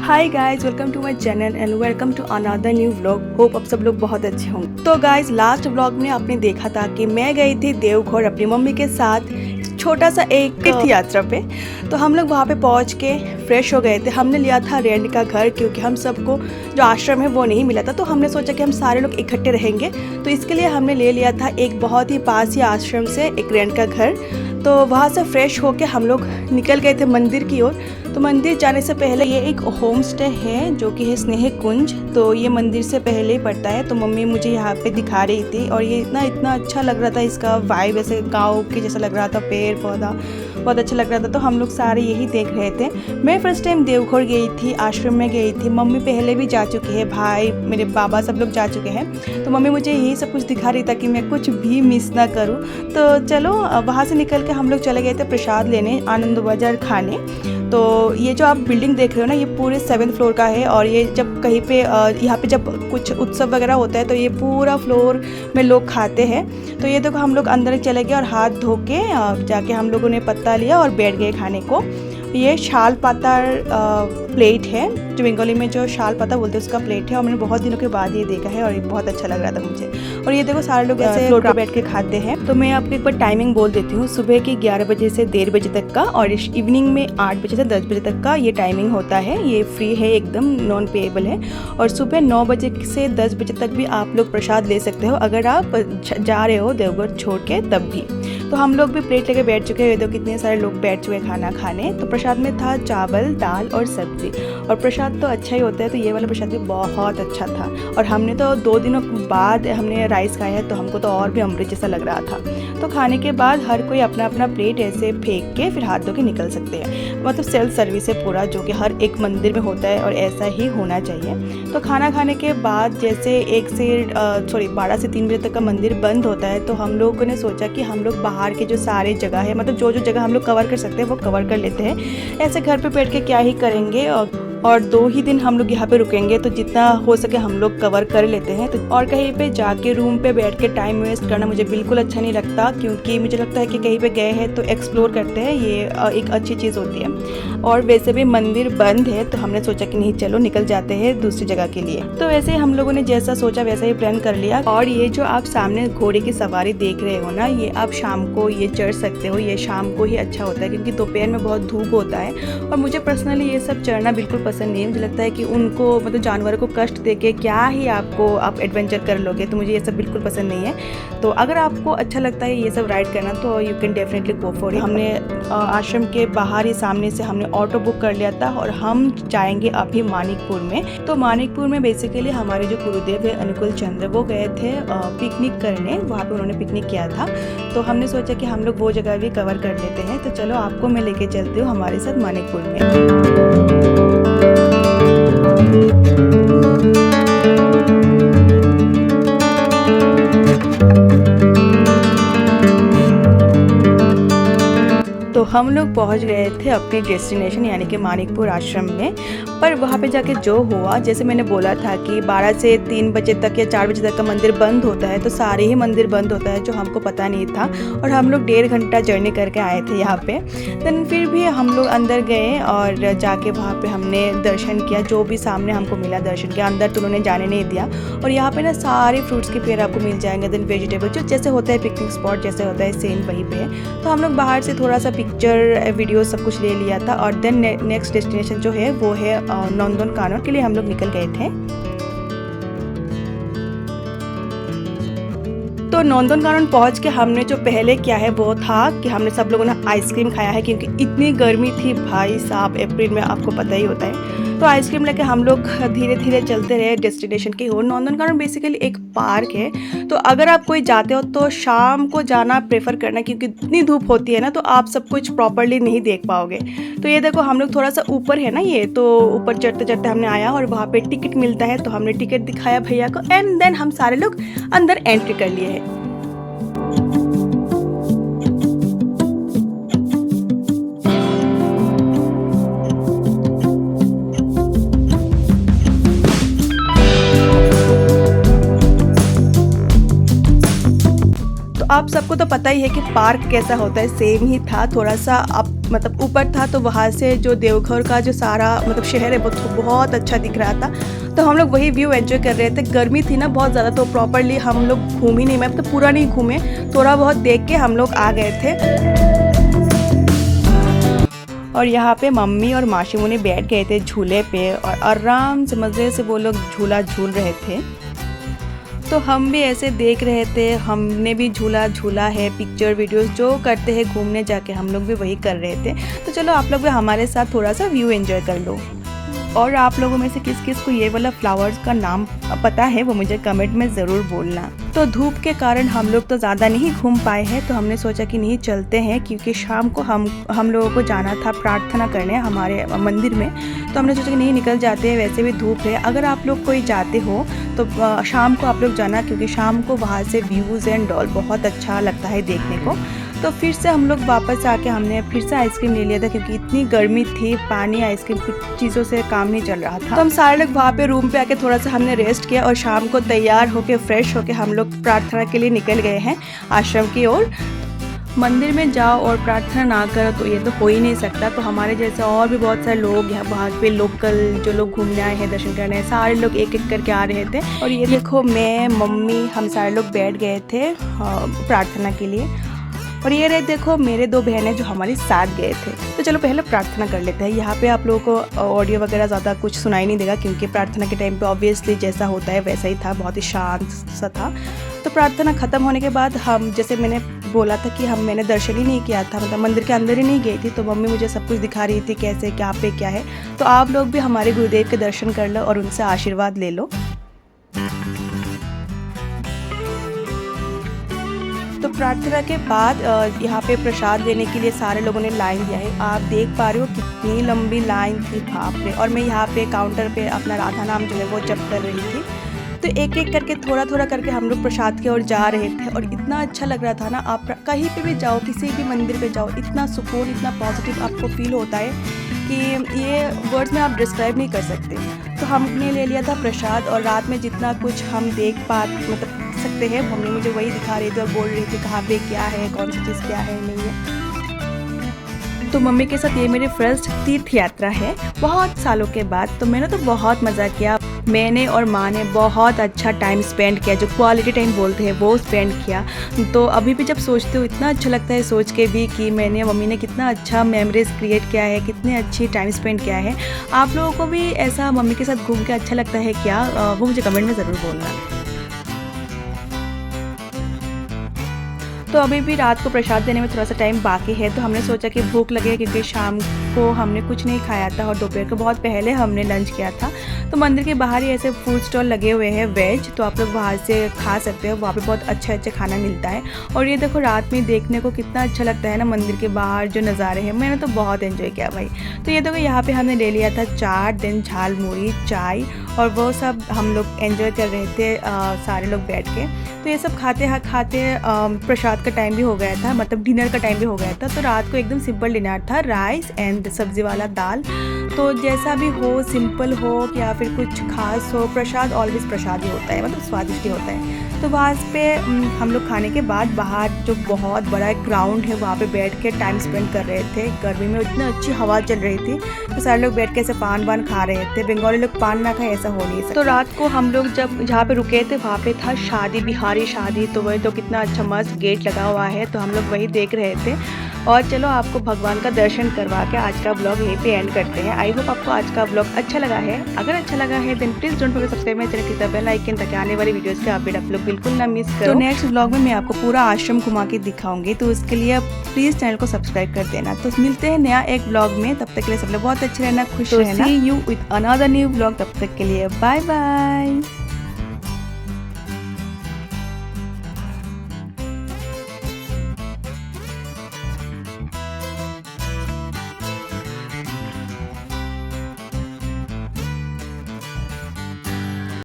Hi guys, welcome to my channel and welcome to another new vlog. Hope आप सब लोग बहुत अच्छे होंगे। तो गाइज, लास्ट व्लॉग में आपने देखा था कि मैं गई थी देवघर अपनी मम्मी के साथ छोटा सा एक तीर्थ यात्रा पे। तो हम लोग वहाँ पे पहुँच के फ्रेश हो गए थे। हमने लिया था रेंट का घर क्योंकि हम सबको जो आश्रम है वो नहीं मिला था, तो हमने सोचा कि हम सारे लोग इकट्ठे रहेंगे, तो इसके लिए हमने ले लिया था एक बहुत ही पास ही आश्रम से एक रेंट का घर। तो वहाँ से फ्रेश होके हम लोग निकल गए थे मंदिर की ओर। तो मंदिर जाने से पहले ये एक होम स्टे है जो कि है स्नेह कुंज। तो ये मंदिर से पहले ही पड़ता है। तो मम्मी मुझे यहाँ पे दिखा रही थी और ये इतना अच्छा लग रहा था, इसका वाइब ऐसे गाँव के जैसा लग रहा था, पेड़ पौधा बहुत अच्छा लग रहा था। तो हम लोग सारे यही देख रहे थे। मैं फर्स्ट टाइम देवघर गई थी, आश्रम में गई थी। मम्मी पहले भी जा चुकी है, भाई मेरे बाबा सब लोग जा चुके हैं। तो मम्मी मुझे यही सब कुछ दिखा रही था कि मैं कुछ भी मिस ना करूँ। तो चलो वहाँ से निकल के हम लोग चले गए थे प्रसाद लेने, आनंद बाजार खाने। तो ये जो आप बिल्डिंग देख रहे हो ना, ये पूरे 7th फ्लोर का है। और ये जब कहीं पे यहाँ पे जब कुछ उत्सव वगैरह होता है तो ये पूरा फ्लोर में लोग खाते हैं। तो ये देखो हम लोग अंदर चले गए और हाथ धो के जाके हम लोगों ने पत्ता लिया और बैठ गए खाने को। ये शाल पाता प्लेट है, जो बंगाली में जो शाल पाता बोलते हैं उसका प्लेट है। और मैंने बहुत दिनों के बाद ये देखा है और ये बहुत अच्छा लग रहा था मुझे। और ये देखो सारे लोग ऐसे फ्लोर पर बैठ के खाते हैं। तो मैं आपको एक बार टाइमिंग बोल देती हूँ। सुबह की 11 बजे से 1:30 बजे तक का और इवनिंग में 8 बजे से 10 बजे तक का ये टाइमिंग होता है। ये फ्री है, एकदम नॉन पेएबल है। और सुबह 9 बजे से 10 बजे तक भी आप लोग प्रसाद ले सकते हो अगर आप जा रहे हो देवघर छोड़ के तब भी। तो हम लोग भी प्लेट लेके बैठ चुके हैं। तो कितने सारे लोग बैठ चुके खाना खाने। तो प्रसाद में था चावल, दाल और सब्जी। और प्रसाद तो अच्छा ही होता है, तो ये वाला प्रसाद भी बहुत अच्छा था। और हमने तो 2 दिनों बाद हमने राइस खाया है, तो हमको तो और भी अमृत जैसा लग रहा था। तो खाने के बाद हर कोई अपना अपना प्लेट ऐसे फेंक के फिर हाथ धो के निकल सकते हैं। मतलब सेल्फ सर्विस है पूरा, जो कि हर एक मंदिर में होता है और ऐसा ही होना चाहिए। तो खाना खाने के बाद जैसे 12 से 3 बजे तक का मंदिर बंद होता है, तो हम लोगों ने सोचा कि हम लोग बाहर के जो सारे जगह है, मतलब जो जगह हम लोग कवर कर सकते हैं वो कवर कर लेते हैं। ऐसे घर पे बैठ के क्या ही करेंगे, और 2 ही दिन हम लोग यहाँ पे रुकेंगे, तो जितना हो सके हम लोग कवर कर लेते हैं। तो और कहीं पे जाके रूम पे बैठ के टाइम वेस्ट करना मुझे बिल्कुल अच्छा नहीं लगता, क्योंकि मुझे लगता है कि कहीं पे गए हैं तो एक्सप्लोर करते हैं, ये एक अच्छी चीज़ होती है। और वैसे भी मंदिर बंद है, तो हमने सोचा कि नहीं चलो निकल जाते हैं दूसरी जगह के लिए। तो वैसे ही हम लोगों ने जैसा सोचा वैसा ही प्लान कर लिया। और ये जो आप सामने घोड़े की सवारी देख रहे हो ना, ये आप शाम को ये चढ़ सकते हो। ये शाम को ही अच्छा होता है क्योंकि दोपहर में बहुत धूप होता है। और मुझे पर्सनली ये सब चढ़ना बिल्कुल पसंद नहीं है। मुझे लगता है कि उनको, मतलब जानवरों को कष्ट देके क्या ही आप एडवेंचर कर लोगे, तो मुझे ये सब बिल्कुल पसंद नहीं है। तो अगर आपको अच्छा लगता है ये सब राइड करना, तो you can definitely go for it. हमने आश्रम के बाहर ही सामने से हमने ऑटो बुक कर लिया था और हम जाएंगे अभी मानिकपुर में। तो मानिकपुर में बेसिकली हमारे जो गुरुदेव है अनुकूल चंद्र, वो गए थे पिकनिक करने, वहाँ पे उन्होंने पिकनिक किया था। तो हमने सोचा कि हम लोग वो जगह भी कवर कर लेते हैं। तो चलो आपको मैं लेके चलती हूँ हमारे साथ मानिकपुर में। तो हम लोग पहुंच गए थे अपने डेस्टिनेशन यानी कि मानिकपुर आश्रम में। पर वहाँ पे जाके जो हुआ, जैसे मैंने बोला था कि 12 से 3 बजे तक या 4 बजे तक का मंदिर बंद होता है, तो सारे ही मंदिर बंद होता है, जो हमको पता नहीं था। और हम लोग 1.5 घंटा जर्नी करके आए थे यहाँ पे। देन फिर भी हम लोग अंदर गए और जाके वहाँ पे हमने दर्शन किया। जो भी सामने हमको मिला दर्शन किया, अंदर तो उन्होंने जाने नहीं दिया। और यहाँ पे ना सारे फ्रूट्स के पेड़ आपको मिल जाएंगे। देन वेजिटेबल जो जैसे होता है पिकनिक स्पॉट जैसे होता है सेम वहीं पे है। तो हम लोग बाहर से थोड़ा सा पिक्चर वीडियो सब कुछ ले लिया था। और देन नेक्स्ट डेस्टिनेशन जो है वो है नंदनकानन के लिए हम लोग निकल गए थे। तो नंदनकानन पहुंच के हमने जो पहले किया है वो था कि हमने सब लोगों ने आइसक्रीम खाया है, क्योंकि इतनी गर्मी थी भाई साहब, अप्रैल में आपको पता ही होता है। तो आइसक्रीम लेके हम लोग धीरे धीरे चलते रहे डेस्टिनेशन की ओर। नंदनकानन बेसिकली एक पार्क है। तो अगर आप कोई जाते हो तो शाम को जाना प्रेफर करना, क्योंकि इतनी धूप होती है ना, तो आप सब कुछ प्रॉपरली नहीं देख पाओगे। तो ये देखो हम लोग थोड़ा सा ऊपर है ना, ये तो ऊपर चढ़ते चढ़ते हमने आया और वहाँ पे टिकट मिलता है। तो हमने टिकट दिखाया भैया को एंड देन हम सारे लोग अंदर एंट्री कर लिए हैं। आप सबको तो पता ही है कि पार्क कैसा होता है, सेम ही था। थोड़ा सा आप मतलब ऊपर था, तो वहाँ से जो देवघर का जो सारा मतलब शहर है वो तो बहुत अच्छा दिख रहा था। तो हम लोग वही व्यू एंजॉय कर रहे थे। गर्मी थी ना बहुत ज़्यादा, तो प्रॉपरली हम लोग घूम ही नहीं, मैं तो पूरा नहीं घूमे, थोड़ा बहुत देख के हम लोग आ गए थे। और यहाँ पे मम्मी और माशी मुनी बैठ गए थे झूले पे और आराम से मज़े से वो लोग झूला झूल रहे थे। तो हम भी ऐसे देख रहे थे, हमने भी झूला झूला है। पिक्चर वीडियोस जो करते हैं घूमने जाके हम लोग भी वही कर रहे थे। तो चलो आप लोग भी हमारे साथ थोड़ा सा व्यू एंजॉय कर लो। और आप लोगों में से किस किस को ये वाला फ्लावर्स का नाम पता है वो मुझे कमेंट में ज़रूर बोलना। तो धूप के कारण हम लोग तो ज़्यादा नहीं घूम पाए हैं, तो हमने सोचा कि नहीं चलते हैं, क्योंकि शाम को हम लोगों को जाना था प्रार्थना करने हमारे मंदिर में। तो हमने सोचा कि नहीं निकल जाते हैं, वैसे भी धूप है। अगर आप लोग कोई जाते हो तो शाम को आप लोग जाना, क्योंकि शाम को वहाँ से व्यूज़ एंड ऑल बहुत अच्छा लगता है देखने को। तो फिर से हम लोग वापस आके हमने फिर से आइसक्रीम ले लिया था, क्योंकि इतनी गर्मी थी, पानी आइसक्रीम कुछ चीज़ों से काम नहीं चल रहा था। तो हम सारे लोग वहाँ पे रूम पे आके थोड़ा सा हमने रेस्ट किया और शाम को तैयार होके फ्रेश होके हम लोग प्रार्थना के लिए निकल गए हैं आश्रम की ओर। मंदिर में जाओ और प्रार्थना ना करो तो ये तो हो ही नहीं सकता। तो हमारे जैसे और भी बहुत सारे लोग यहाँ वहाँ पे लोकल जो लोग घूमने आए हैं, दर्शन करने, सारे लोग एक एक करके आ रहे थे। और ये देखो मैं मम्मी हम सारे लोग बैठ गए थे प्रार्थना के लिए। और ये रहे देखो मेरे दो बहनें जो हमारे साथ गए थे। तो चलो पहले प्रार्थना कर लेते हैं। यहाँ पे आप लोगों को ऑडियो वगैरह ज़्यादा कुछ सुनाई नहीं देगा, क्योंकि प्रार्थना के टाइम पे ऑब्वियसली जैसा होता है वैसा ही था, बहुत ही शांत सा था। तो प्रार्थना ख़त्म होने के बाद हम, जैसे मैंने बोला था कि मैंने दर्शन ही नहीं किया था, मतलब मंदिर के अंदर ही नहीं गई थी, तो मम्मी मुझे सब कुछ दिखा रही थी कैसे क्या पे क्या है। तो आप लोग भी हमारे गुरुदेव के दर्शन कर लो और उनसे आशीर्वाद ले लो। तो प्रार्थना के बाद यहाँ पे प्रसाद लेने के लिए सारे लोगों ने लाइन दिया है। आप देख पा रहे हो कितनी लंबी लाइन थी, बाप रे। और मैं यहाँ पे काउंटर पे अपना राधा नाम जो है वो जप कर रही थी। तो एक एक करके थोड़ा थोड़ा करके हम लोग प्रसाद की ओर जा रहे थे और इतना अच्छा लग रहा था ना। आप कहीं पे भी जाओ, किसी भी मंदिर पे जाओ, इतना सुकून, इतना पॉजिटिव आपको फील होता है कि ये वर्ड्स में आप डिस्क्राइब नहीं कर सकते। तो हमने ले लिया था प्रसाद और रात में जितना कुछ हम देख मतलब सकते हैं, मम्मी मुझे वही दिखा रही थी और बोल रही थी कहाँ पे क्या है, कौन सी चीज़ क्या है नहीं है। तो मम्मी के साथ ये मेरी फर्स्ट तीर्थ यात्रा है बहुत सालों के बाद। तो मैंने तो बहुत मज़ा किया। मैंने और माँ ने बहुत अच्छा टाइम स्पेंड किया, जो क्वालिटी टाइम बोलते हैं वो स्पेंड किया। तो अभी भी जब सोचते हो इतना अच्छा लगता है सोच के भी कि मैंने मम्मी ने कितना अच्छा मेमोरीज क्रिएट किया है, कितने अच्छी टाइम स्पेंड किया है। आप लोगों को भी ऐसा मम्मी के साथ घूम के अच्छा लगता है क्या? वो मुझे कमेंट में ज़रूर बोलना। तो अभी भी रात को प्रसाद देने में थोड़ा सा टाइम बाकी है, तो हमने सोचा कि भूख लगे, क्योंकि शाम को हमने कुछ नहीं खाया था और दोपहर को बहुत पहले हमने लंच किया था। तो मंदिर के बाहर ही ऐसे फूड स्टॉल लगे हुए हैं वेज, तो आप लोग वहाँ से खा सकते हो। वहाँ पे बहुत अच्छे खाना मिलता है। और ये देखो रात में देखने को कितना अच्छा लगता है ना, मंदिर के बाहर जो नज़ारे हैं। मैंने तो बहुत एंजॉय किया भाई। तो ये देखो यहाँ पे हमने ले लिया था चाट, दिन झाल मुड़ी, चाय, और वो सब हम लोग एंजॉय कर रहे थे सारे लोग बैठ के। तो ये सब खाते प्रसाद का टाइम भी हो गया था, मतलब डिनर का टाइम भी हो गया था। तो रात को एकदम सिंपल डिनर था, राइस एंड सब्ज़ी वाला दाल। तो जैसा भी हो, सिंपल हो या फिर कुछ खास हो, प्रसाद ऑलवेज प्रसाद ही होता है, मतलब स्वादिष्ट ही होता है। तो वहाँ पे हम लोग खाने के बाद बाहर जो बहुत बड़ा ग्राउंड है वहाँ पे बैठ के टाइम स्पेंड कर रहे थे। गर्मी में इतनी अच्छी हवा चल रही थी, तो सारे लोग बैठ के ऐसे पान वान खा रहे थे। बंगाली लोग पान ना खाए ऐसा हो नहीं सकता। तो रात को हम लोग जब जहाँ पे रुके थे वहाँ पे था शादी, बिहारी शादी। तो वही तो कितना अच्छा मस्त गेट लगा हुआ है, तो हम लोग वही देख रहे थे। और चलो आपको भगवान का दर्शन करवा के आज का ब्लॉग यहीं पे एंड करते हैं। आई होप आपको आज का ब्लॉग अच्छा लगा है। अगर अच्छा लगा है then please don't forget subscribe my channel, click the bell icon, ताकि आने वाली वीडियोस के अपडेट आप लोग बिल्कुल ना मिस करो। तो नेक्स्ट ब्लॉग में मैं आपको पूरा आश्रम घुमा के दिखाऊंगी, तो उसके लिए प्लीज चैनल को सब्सक्राइब कर देना। तो मिलते हैं नया एक ब्लॉग में, तब तक के लिए सब लोग बहुत अच्छे रहना, खुश रहना। See you with another new blog. तब तक के लिए बाय बाय।